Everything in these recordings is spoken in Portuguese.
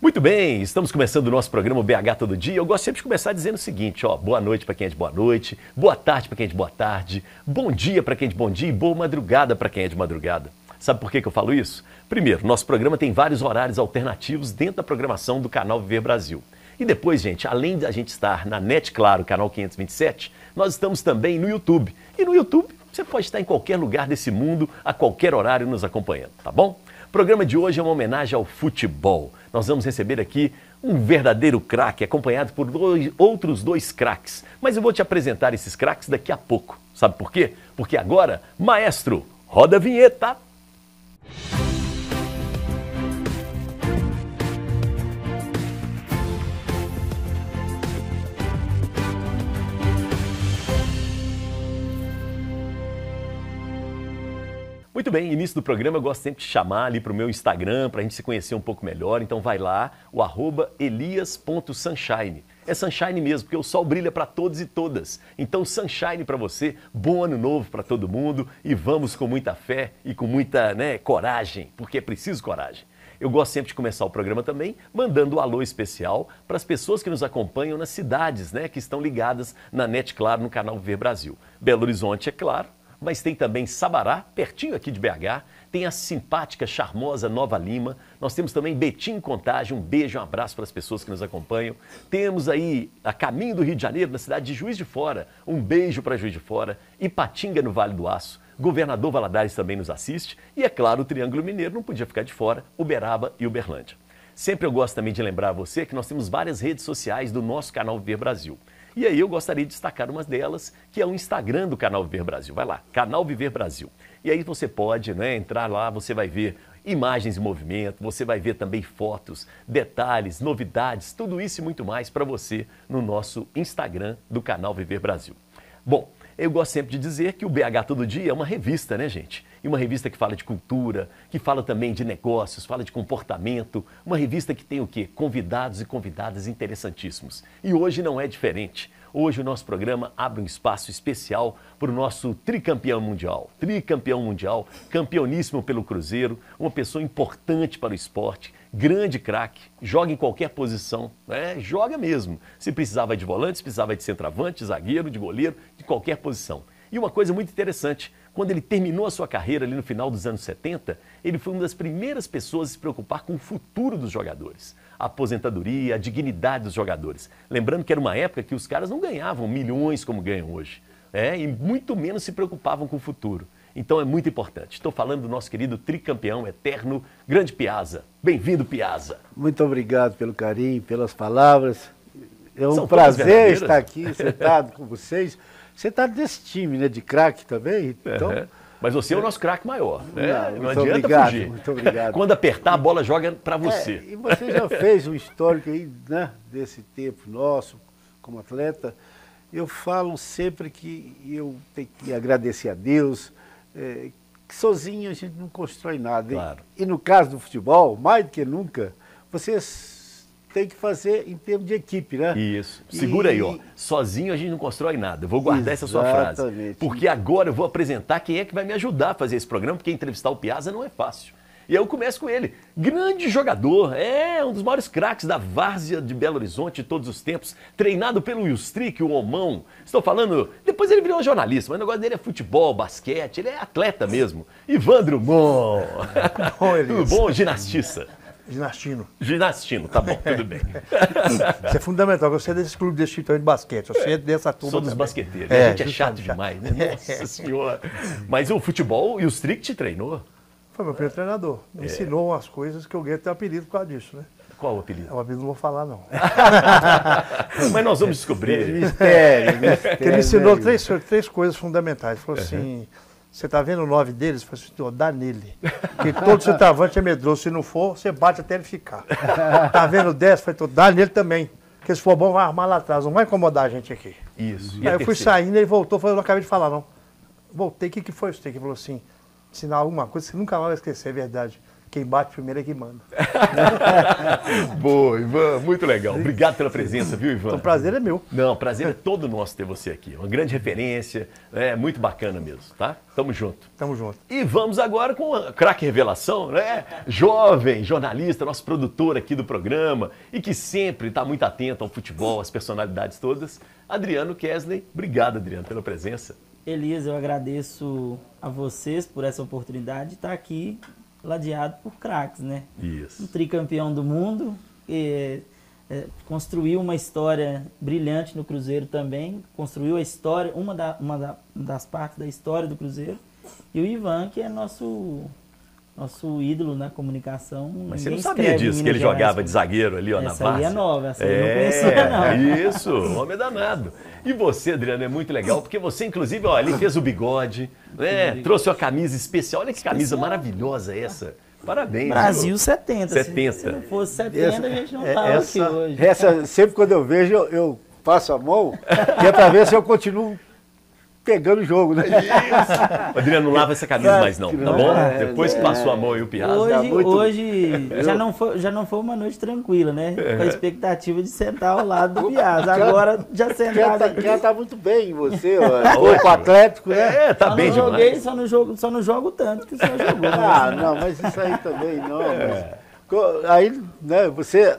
Muito bem, estamos começando o nosso programa BH Todo Dia. Eu gosto sempre de começar dizendo o seguinte, ó, boa noite para quem é de boa noite, boa tarde para quem é de boa tarde, bom dia para quem é de bom dia e boa madrugada para quem é de madrugada. Sabe por que eu falo isso? Primeiro, nosso programa tem vários horários alternativos dentro da programação do canal Viver Brasil. E depois, gente, além da gente estar na NET Claro, canal 527, nós estamos também no YouTube. E no YouTube você pode estar em qualquer lugar desse mundo, a qualquer horário nos acompanhando, tá bom? O programa de hoje é uma homenagem ao futebol. Nós vamos receber aqui um verdadeiro craque, acompanhado por outros dois craques. Mas eu vou te apresentar esses craques daqui a pouco. Sabe por quê? Porque agora, maestro, roda a vinheta! Muito bem, início do programa eu gosto sempre de chamar ali para o meu Instagram, para a gente se conhecer um pouco melhor. Então vai lá, o @elias.sunshine. É sunshine mesmo, porque o sol brilha para todos e todas. Então sunshine para você, bom ano novo para todo mundo e vamos com muita fé e com muita coragem, porque é preciso coragem. Eu gosto sempre de começar o programa também mandando um alô especial para as pessoas que nos acompanham nas cidades, que estão ligadas na NET Claro, no canal Viver Brasil. Belo Horizonte, é claro. Mas tem também Sabará, pertinho aqui de BH, tem a simpática, charmosa Nova Lima, nós temos também Betim Contagem, um beijo, um abraço para as pessoas que nos acompanham. Temos aí a caminho do Rio de Janeiro, na cidade de Juiz de Fora, um beijo para Juiz de Fora, Ipatinga no Vale do Aço, Governador Valadares também nos assiste e, é claro, o Triângulo Mineiro não podia ficar de fora, Uberaba e Uberlândia. Sempre eu gosto também de lembrar a você que nós temos várias redes sociais do nosso canal Viver Brasil. E aí eu gostaria de destacar uma delas, que é o Instagram do canal Viver Brasil. Vai lá, canal Viver Brasil. E aí você pode entrar lá, você vai ver imagens em movimento, você vai ver também fotos, detalhes, novidades, tudo isso e muito mais para você no nosso Instagram do canal Viver Brasil. Bom, eu gosto sempre de dizer que o BH Todo Dia é uma revista, né, gente? E uma revista que fala de cultura, que fala também de negócios, fala de comportamento. Uma revista que tem o quê? Convidados e convidadas interessantíssimos. E hoje não é diferente. Hoje o nosso programa abre um espaço especial para o nosso tricampeão mundial, campeoníssimo pelo Cruzeiro, uma pessoa importante para o esporte, grande craque, joga em qualquer posição, joga mesmo. Se precisava de volante, se precisava de centroavante, de zagueiro, de goleiro, de qualquer posição. E uma coisa muito interessante, quando ele terminou a sua carreira ali no final dos anos 70, ele foi uma das primeiras pessoas a se preocupar com o futuro dos jogadores. A aposentadoria, a dignidade dos jogadores. Lembrando que era uma época que os caras não ganhavam milhões como ganham hoje. E muito menos se preocupavam com o futuro. Então é muito importante. Estou falando do nosso querido tricampeão eterno, grande Piazza. Bem-vindo, Piazza. Muito obrigado pelo carinho, pelas palavras. É um prazer estar aqui sentado com vocês. Você está desse time, de craque também? Então... Mas você é o nosso craque maior, não adianta fugir. Muito obrigado. Quando apertar, a bola joga para você. E você já fez um histórico aí, desse tempo nosso, como atleta. Eu falo sempre que eu tenho que agradecer a Deus, que sozinho a gente não constrói nada. Claro. E no caso do futebol, mais do que nunca, vocês tem que fazer em termos de equipe, né? Isso. Segura aí, ó. Sozinho a gente não constrói nada. Eu vou guardar essa sua frase. Porque agora eu vou apresentar quem é que vai me ajudar a fazer esse programa, porque entrevistar o Piazza não é fácil. E aí eu começo com ele. Grande jogador, um dos maiores craques da várzea de Belo Horizonte de todos os tempos, treinado pelo Wilstrick, o Homão. Estou falando, depois ele virou jornalista, mas o negócio dele é futebol, basquete, ele é atleta mesmo. Ivan Drummond. Tudo bom, ginastista? Ginastino, tá bom, tudo bem. Isso é fundamental, eu sei desse clube desse também de basquete, eu sei dessa turma. Sou dos basqueteiros, a gente é chato demais, né? Nossa senhora. Mas o futebol, e o Strick te treinou? Foi meu primeiro treinador, me ensinou umas coisas que eu ganhei até apelido por causa disso, né? Qual o apelido? O apelido não vou falar, não. Mas nós vamos descobrir. Mistério. Porque ele me ensinou três coisas fundamentais, ele falou assim... Você está vendo o 9 deles? Você falou assim, dá nele. Porque todo centroavante é medroso. Se não for, você bate até ele ficar. Tá vendo o 10? Falei, dá nele também. Porque se for bom, vai armar lá atrás. Não vai incomodar a gente aqui. Isso. Aí eu fui saindo, ele voltou, falou, eu não acabei de falar, não. Voltei, o que foi isso? Ele falou assim, ensinar alguma coisa que você nunca mais vai esquecer, é verdade. quem bate primeiro é quem manda. Boa, Ivan, muito legal. Obrigado pela presença, viu, Ivan? O prazer é meu. Não, o prazer é todo nosso ter você aqui. Uma grande referência, muito bacana mesmo, tá? Tamo junto. Tamo junto. E vamos agora com a craque revelação, né? Jovem, jornalista, nosso produtor aqui do programa e que sempre está muito atento ao futebol, às personalidades todas. Adriano Kesley. Obrigado, Adriano, pela presença. Elias, eu agradeço a vocês por essa oportunidade de estar aqui ladeado por craques, né? Isso. Um tricampeão do mundo, construiu uma história brilhante no Cruzeiro também, construiu a história, uma das partes da história do Cruzeiro, e o Ivan, que é nosso ídolo na comunicação. Mas você não sabia disso, que ele jogava de zagueiro ali, ó, na Essa base? aí é nova, essa aí eu não conhecia, não. Isso, o homem é danado. E você, Adriano, é muito legal, porque você, inclusive, ó, ele fez o bigode, né? Trouxe uma camisa especial. Olha que camisa maravilhosa essa. Parabéns. Brasil viu? 70. 70. Se não fosse 70, a gente não estava aqui hoje. Sempre quando eu vejo, eu passo a mão, que é para ver se eu continuo pegando o jogo, né? Isso. Adriano, não lava essa camisa mais não, tá bom? Depois que passou a mão e o piazza. Hoje já não foi uma noite tranquila, né? Com a expectativa de sentar ao lado do Piazza. Agora já sentado Já tá muito bem você, ó. O Atlético, né? Tá bem demais. Só não jogo tanto que o senhor jogou. Não, mas isso aí também não. Mas, aí, né, você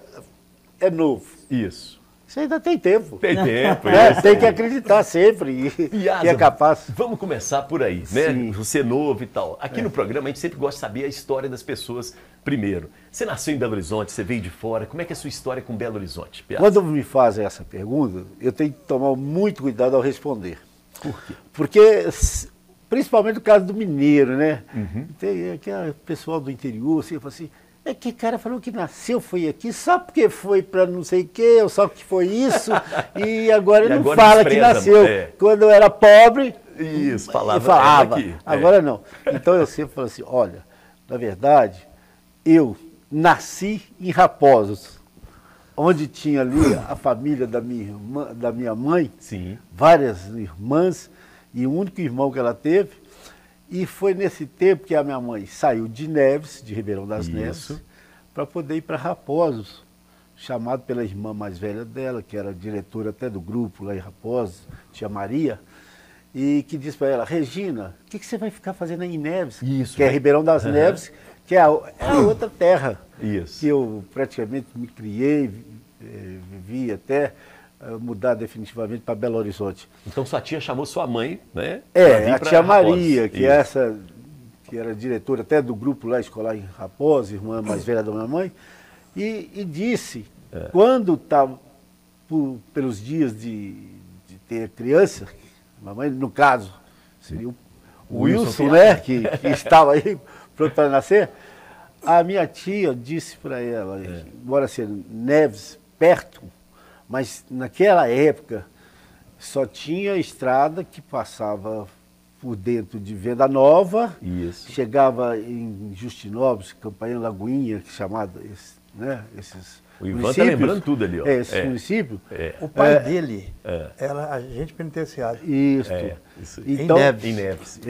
é novo. Isso. Você ainda tem tempo. Tem tempo. Tem que acreditar sempre Piazza, que é capaz. Vamos começar por aí, né? Sim. Você novo e tal. Aqui no programa a gente sempre gosta de saber a história das pessoas primeiro. Você nasceu em Belo Horizonte, você veio de fora. Como é que é a sua história com Belo Horizonte, Piazza? Quando me fazem essa pergunta, eu tenho que tomar muito cuidado ao responder. Por quê? Porque, principalmente no caso do mineiro, né? Tem aquele pessoal do interior, assim, fala assim, que cara falou que nasceu, foi aqui, só porque foi para não sei o quê, ou só que foi isso, e agora ele não fala que nasceu. Quando eu era pobre, isso, falava aqui. Agora não. Então eu sempre falo assim, olha, na verdade, eu nasci em Raposos, onde tinha ali a família da minha mãe, sim, várias irmãs, e o único irmão que ela teve. E foi nesse tempo que a minha mãe saiu de Neves, de Ribeirão das Neves, para poder ir para Raposos, chamado pela irmã mais velha dela, que era diretora até do grupo lá em Raposos, tia Maria, e que disse para ela, Regina, o que você vai ficar fazendo aí em Neves? Isso, que é Ribeirão das Neves, que é a outra terra isso, que eu praticamente me criei, vivi até mudar definitivamente para Belo Horizonte. Então sua tia chamou sua mãe, né? A tia Maria, que era diretora até do grupo lá escolar em Raposa, irmã mais velha da minha mãe, e disse, quando estava pelos dias de ter criança, mamãe, no caso, seria o Wilson, né, que estava aí pronto para nascer, a minha tia disse para ela, embora ser Neves perto, mas naquela época só tinha estrada que passava por dentro de Venda Nova, chegava em Justinópolis, Campanha Lagoinha, que chamada, esses o Ivan está lembrando tudo ali, ó. Esse município. O pai dele era agente penitenciário. Isso. Então, em Neves.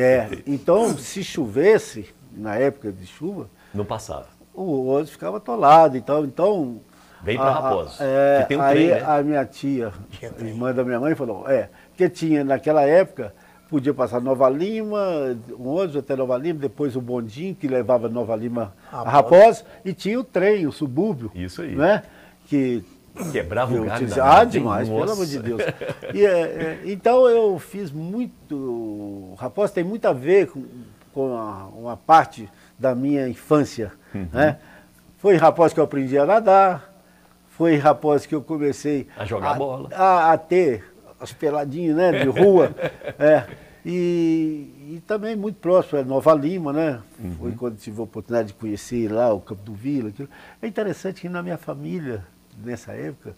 Então, se chovesse, na época de chuva, não passava. O ônibus ficava atolado. Então vem para Raposo, que tem um trem, né? A minha tia, irmã da minha mãe, falou, porque tinha, naquela época, podia passar Nova Lima, um ônibus até Nova Lima, depois o bondinho que levava Nova Lima a Raposo, e tinha o trem, o subúrbio. Isso aí. Né? Que quebrava o galho. Demais, pelo amor de Deus. Então eu fiz muito, o Raposo tem muito a ver com uma parte da minha infância. Né? Foi em Raposo que eu aprendi a nadar, foi em Raposo que eu comecei a jogar bola, a ter as peladinhas, né, de rua. E também muito próximo, Nova Lima, né? Foi quando tive a oportunidade de conhecer lá o Campo do Vila. Aquilo. É interessante que na minha família, nessa época,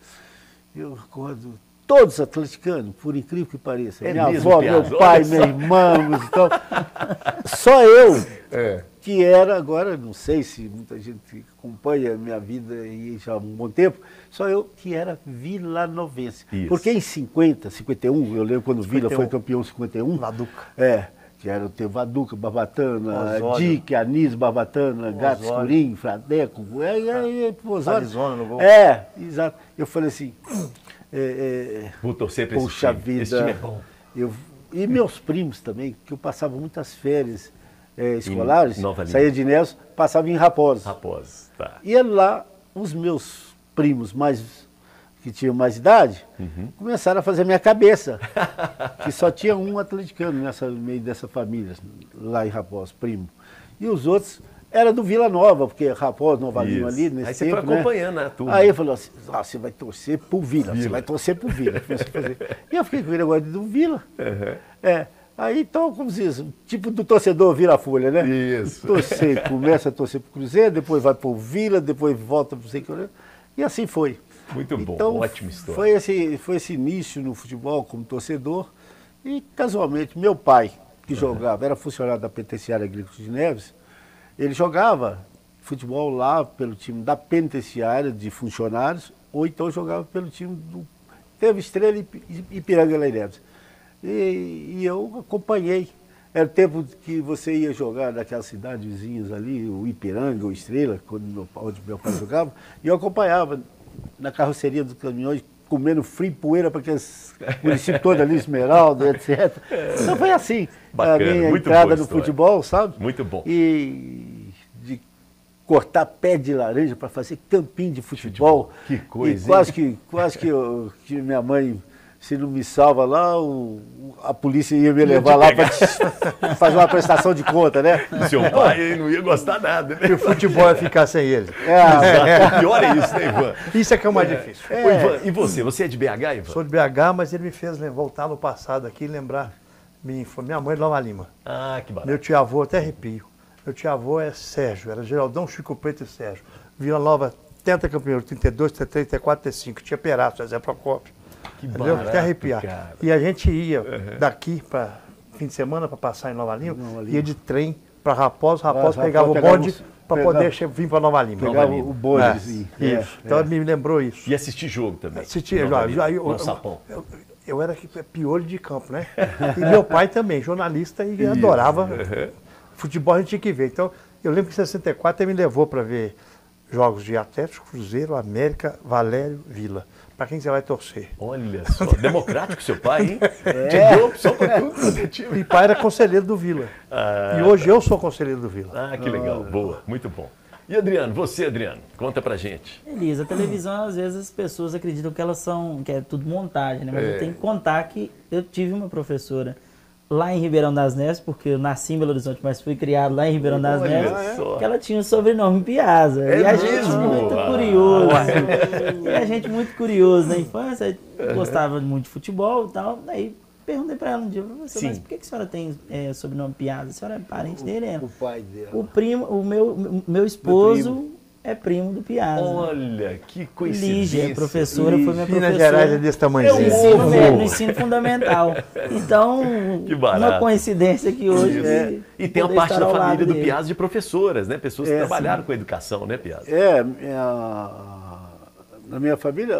eu recordo todos atleticanos, por incrível que pareça. Minha avó, meu pai, meu irmão, então, só eu que era, agora não sei se muita gente acompanha a minha vida aí já há um bom tempo, só eu que era vilanovense. Porque em 50, 51, eu lembro quando o Vila foi campeão em 51, Laduca. que era o Tevaduca, Barbatana, Osório. Dick, Anísio, Barbatana, Gato Osório. Escurinho, Fradeco, Osório. Arizona no gol. Exato. Eu falei assim, Vou torcer para esse poxa time. vida. Esse time é bom. E meus primos também, que eu passava muitas férias escolares, Nova Lima. saía de Nelson, passava em Raposo. Raposo, tá. E lá, os meus primos que tinham mais idade, começaram a fazer minha cabeça. Que só tinha um atleticano no meio dessa família, lá em Raposo, primo. E os outros era do Vila Nova, porque Raposo, Nova Lima Isso. ali, nesse Aí você tempo, foi acompanhando a turma. Aí ele falou assim, você vai torcer pro Vila, você vai torcer pro Vila. E eu fiquei com o negócio do Vila. Aí então, como se diz, tipo do torcedor vira a folha, né? Isso. Começa a torcer pro Cruzeiro, depois vai pro Vila, depois volta pro sei que lá. E assim foi. Muito bom, Então, ótima história. foi esse início no futebol como torcedor. E casualmente, meu pai, que jogava, era funcionário da Penitenciária Agrícola de Neves, ele jogava futebol lá pelo time da Penitenciária de funcionários, ou então jogava pelo time do. Teve Estrela e Ipiranga lá em Neves. E eu acompanhei. Era o tempo que você ia jogar naquelas cidades vizinhas ali, o Ipiranga, o Estrela, onde meu pai jogava, e eu acompanhava na carroceria dos caminhões, comendo frio e poeira para aqueles municípios todos ali, Esmeralda, etc. Então foi assim, Bacana, a minha muito entrada boa no história. futebol, sabe? Muito bom. E de cortar pé de laranja para fazer campinho de futebol. Que coisa, e quase que minha mãe, se não me salva lá, a polícia ia me levar lá para fazer uma prestação de conta, né? Seu pai não ia gostar nada, né? E o futebol ia ficar sem ele. Exato. O pior é isso, né, Ivan? Isso é que é o mais difícil. Ô, Ivan, e você? Você é de BH, Ivan? Sou de BH, mas ele me fez voltar no passado aqui e lembrar. Minha mãe de Nova Lima. Ah, que barato. Meu tio-avô, até arrepio. Meu tio-avô é Sérgio, era Geraldão, Chico Preto e Sérgio. Vila Nova, tetracampeão, 32, 33, 34, 35. Tinha Peraço, Zé Procópio. Que Entendeu? barato, Até arrepiar. cara. E a gente ia daqui para fim de semana para passar em Nova Lima, ia de trem para Raposo, pegava o bonde para poder vir para Nova Lima. Pegava o bonde, assim. Isso. Então ele me lembrou isso. E assistir jogo também. Assistia, Nova Lima, já- no Sapão. Eu era piolho de campo, né? E meu pai também, jornalista, e adorava. Futebol a gente tinha que ver. Então, eu lembro que em 64 ele me levou para ver jogos de Atlético, Cruzeiro, América, Valério, Vila. Para quem você vai torcer? Olha só, democrático seu pai, hein? Te deu opção para tudo. E pai era conselheiro do Vila. E hoje eu sou conselheiro do Vila. Ah, que legal, boa, muito bom. E Adriano, você, Adriano, conta pra gente. Elisa, a televisão, às vezes as pessoas acreditam que é tudo montagem, né? Mas eu tenho que contar que eu tive uma professora lá em Ribeirão das Neves, porque eu nasci em Belo Horizonte, mas fui criado lá em Ribeirão das Olha Neves, só. que ela tinha o sobrenome Piazza. É e a gente mesmo? muito curioso. E a gente muito curioso na infância, gostava muito de futebol e tal. Daí perguntei pra ela um dia, professor, mas por que a senhora tem sobrenome Piazza? A senhora é parente dele? O pai dela. O meu esposo é primo do Piazza. Olha, que coincidência. Lígia, professora, foi minha Minas professora. Gerais é desse tamanhozinho. No ensino médio, no ensino fundamental. Então, Que barato. uma coincidência que hoje... E tem a poder parte estar da ao lado família do dele. Piazza de professoras, né? Pessoas que trabalharam com a educação, né, Piazza? Na minha família,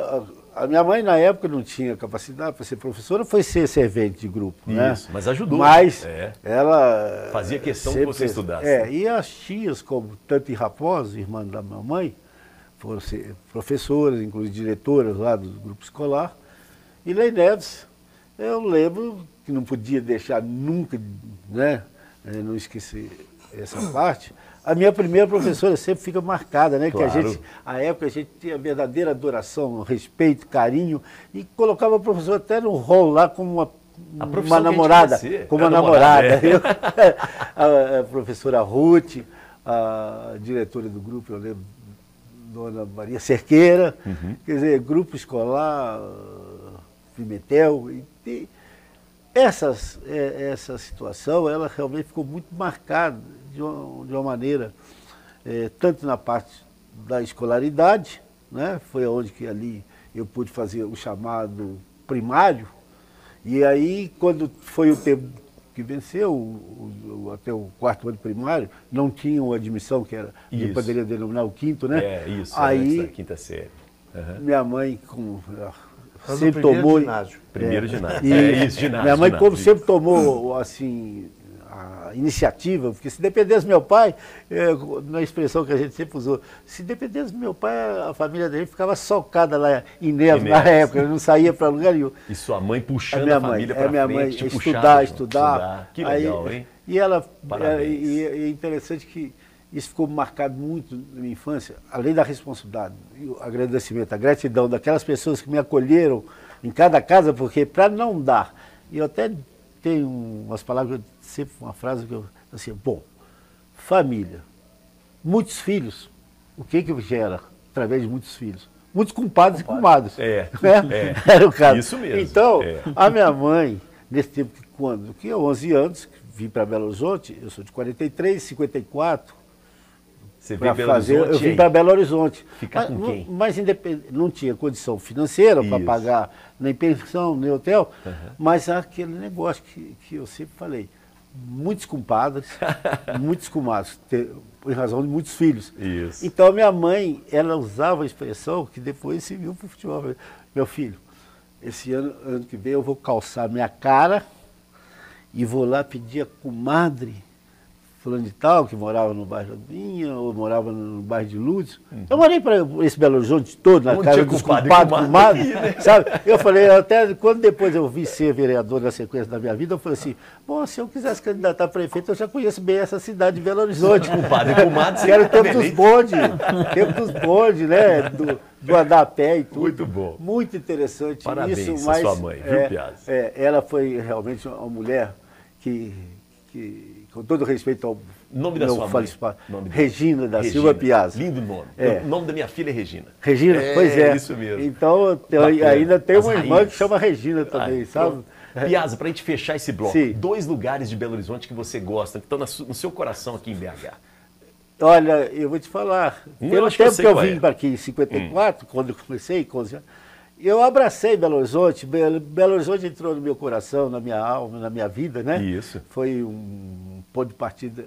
a minha mãe na época não tinha capacidade para ser professora, foi ser servente de grupo, né? Isso, mas ajudou. Mas É. ela... Fazia questão que sempre você estudasse. E as tias, como tanto em Raposo, irmã da minha mãe, foram ser professoras, inclusive diretoras lá do grupo escolar. E lá em Neves, eu lembro que não podia deixar nunca, né, não esquecer essa parte. A minha primeira professora sempre fica marcada, né? Claro. Que a época a gente tinha verdadeira adoração, respeito, carinho, e colocava a professora até no rol lá como A uma profissão que a gente namorada. quer ser. Como É uma namorada, namorada. A professora Ruth, a diretora do grupo, eu lembro, Dona Maria Cerqueira, quer dizer, grupo escolar, Pimentel. E essa situação, ela realmente ficou muito marcada de uma maneira, tanto na parte da escolaridade, né? Foi onde que ali eu pude fazer o chamado primário, e aí quando foi o tempo que venceu, até o quarto ano primário, não tinha uma admissão que era, que Isso. poderia denominar o quinto, né? É, isso, antes Aí da quinta série. minha mãe Foi no sempre primeiro tomou... ginásio. Primeiro ginásio. E Isso, ginásio. minha mãe, ginásio, como isso. sempre tomou, assim, a iniciativa, porque se dependesse do meu pai, na expressão que a gente sempre usou, se dependesse do meu pai, a família dele ficava socada lá em Neves na época, ele não saía para lugar nenhum. E sua mãe puxando a família para frente, minha mãe te estudar. Que legal, hein? E ela, Parabéns. e é interessante que isso ficou marcado muito na minha infância, além da responsabilidade, e o agradecimento, a gratidão daquelas pessoas que me acolheram em cada casa, porque para não dar, e eu até tenho umas palavras, sempre uma frase que eu, assim, bom, família, muitos filhos, o que gera através de muitos filhos? Muitos compadres e comadres. Né? Era o caso. Isso mesmo. Então, a minha mãe, nesse tempo que eu 11 anos, vim para Belo Horizonte, eu sou de 43, 54, Você veio para Belo fazer, Horizonte, eu vim para Belo Horizonte. Ficar com quem? Mas não tinha condição financeira para Isso. pagar nem pensão, nem hotel, mas aquele negócio que eu sempre falei, muitos compadres, muitos comadres, por razão de muitos filhos. Isso. Então minha mãe, ela usava a expressão que depois se viu para o futebol. Meu filho, esse ano que vem eu vou calçar minha cara e vou lá pedir a comadre fulano de tal, que morava no bairro da Vinha, ou morava no bairro de Lourdes. Eu morei para esse Belo Horizonte todo, na casa dos compadres, comadres, sabe? Eu falei, até quando depois eu vi ser vereador na sequência da minha vida, eu falei assim, bom, se eu quisesse candidatar a prefeito, eu já conheço bem essa cidade de Belo Horizonte. Compadre e comadre, que era o tempo dos bondes, né? Do andar a pé e tudo. Muito bom. Muito interessante. Parabéns isso, a sua mãe, viu, Piazza? Ela foi realmente uma mulher que com todo respeito ao nome da sua mãe. Regina da Silva Piazza. Lindo nome. O nome da minha filha é Regina. Regina, pois é. Isso mesmo. Então, ainda tem uma irmã que chama Regina também, sabe? Piazza, para a gente fechar esse bloco, Sim. 2 lugares de Belo Horizonte que você gosta, que estão no seu coração aqui em BH. Olha, eu vou te falar, pelo tempo que eu vim para aqui em 54, quando eu comecei, eu abracei Belo Horizonte. Belo Horizonte entrou no meu coração, na minha alma, na minha vida, né? Isso. Foi um ponto de partida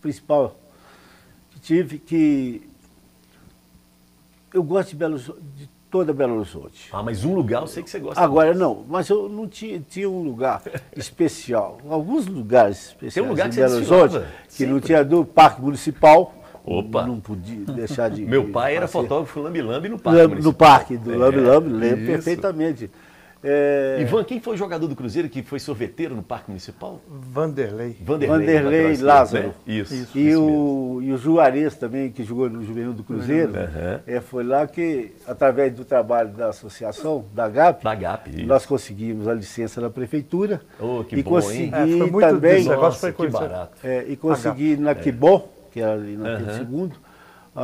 principal que tive, que eu gosto de toda Belo Horizonte. Ah, mas um lugar eu sei que você gosta. Agora não, mas eu não tinha um lugar especial. Alguns lugares especiais Tem um lugar em que você Belo Horizonte, desfilava, que sempre. não tinha do Parque Municipal. Opa. Não podia deixar de... Meu pai era passear. fotógrafo lambi-lambi no Parque Municipal. No Parque do Lambi-Lambi, lembro isso. perfeitamente. Ivan, quem foi o jogador do Cruzeiro que foi sorveteiro no Parque Municipal? Vanderlei. Vanderlei Lázaro. Né? Isso. E o Juarez também, que jogou no Juvenil do Cruzeiro, foi lá que, através do trabalho da associação, da GAP, nós conseguimos a licença da prefeitura. Oh, que e bom, consegui hein? Foi muito também, desse negócio, foi que coisa. barato. e consegui na Quibon, que era ali na Pedro II, a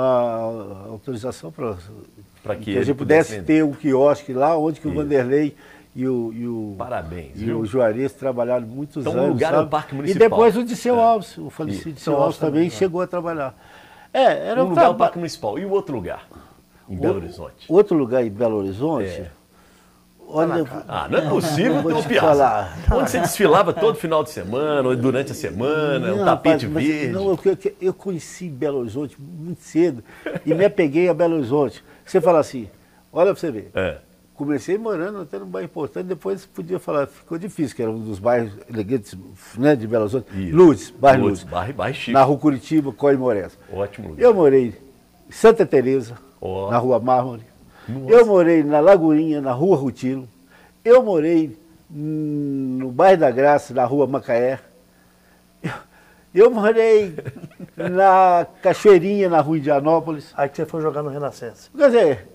autorização para que a gente pudesse ter um quiosque lá, onde que o Vanderlei e o Parabéns, e viu? o Juarez trabalharam muitos Então, anos. um lugar sabe? no Parque Municipal. E depois o Disseu Alves, o falecido Disseu Alves também chegou a trabalhar. Era Um lugar no Parque Municipal. E o outro lugar? Em Belo Horizonte. Outro lugar em Belo Horizonte? Olha, Não é possível ter um Piazza. Onde você desfilava todo final de semana, ou durante a semana, um tapete verde. Não, eu conheci Belo Horizonte muito cedo e me apeguei a Belo Horizonte. Você fala assim, olha para você ver. Comecei morando até num bairro importante, depois podia falar, ficou difícil, que era um dos bairros elegantes, né, de Belo Horizonte. Lourdes, bairro Lourdes. Bairro chique. Na Rua Curitiba, Coy Moraes. Ótimo lugar. Eu morei em Santa Teresa, na Rua Mármore. Nossa. Eu morei na Lagoinha, na Rua Rutilo. Eu morei no bairro da Graça, na Rua Macaé. Eu morei na Cachoeirinha, na Rua Indianópolis. Aí que você foi jogar no Renascença. Quer dizer,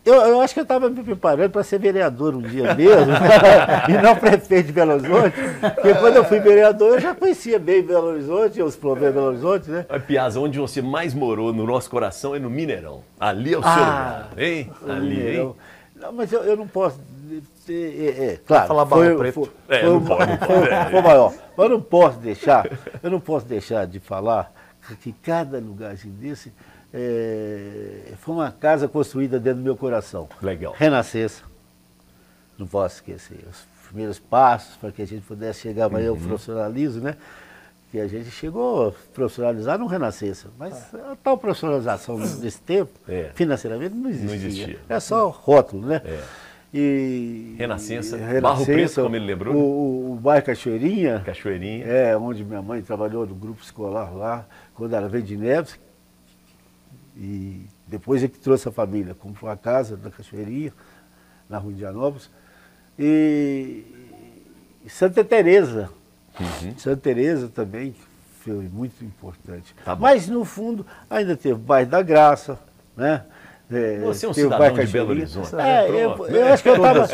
eu acho que eu estava me preparando para ser vereador um dia mesmo, e não prefeito de Belo Horizonte, porque quando eu fui vereador eu já conhecia bem Belo Horizonte, os problemas de Belo Horizonte, né? Piazza, onde você mais morou no nosso coração é no Mineirão. Ali é o seu lugar, hein? Ali, hein? Não, mas eu não posso... claro, falar Barra Preto. Foi maior. Mas eu não posso deixar de falar que cada lugarzinho desse foi uma casa construída dentro do meu coração. Legal. Renascença. Não posso esquecer. Os primeiros passos para que a gente pudesse chegar aí ao profissionalismo, né? Que a gente chegou a profissionalizar no Renascença. Mas a tal profissionalização desse tempo, financeiramente, não existia. É só rótulo, né? Renascença, Barro Preto, como ele lembrou. O bairro Cachoeirinha. Cachoeirinha. Onde minha mãe trabalhou no grupo escolar lá, quando ela veio de Neves. E depois é que trouxe a família, comprou a casa da Cachoeirinha, na Rua Indianópolis. E Santa Teresa. Santa Teresa também foi muito importante. Tá bom. Mas, no fundo, ainda teve o bairro da Graça, né? Você é um teve o cidadão bairro de Belo Cachoeirinha. Horizonte. Eu acho que eu estava...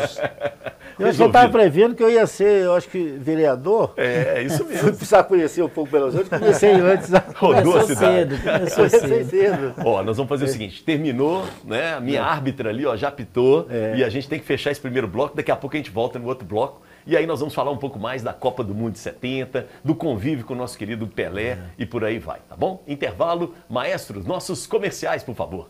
Eu acho que eu estava Resolvido. prevendo que eu ia ser, eu acho que, vereador. É isso Fui mesmo. precisar conhecer um pouco Belo Horizonte, comecei antes. Rodou a Começou cidade. cedo, começou Comecei cedo. cedo. Ó, nós vamos fazer o seguinte, terminou, né? A minha árbitra ali, ó, já apitou e a gente tem que fechar esse primeiro bloco, daqui a pouco a gente volta no outro bloco e aí nós vamos falar um pouco mais da Copa do Mundo de 70, do convívio com o nosso querido Pelé e por aí vai, tá bom? Intervalo, maestros, nossos comerciais, por favor.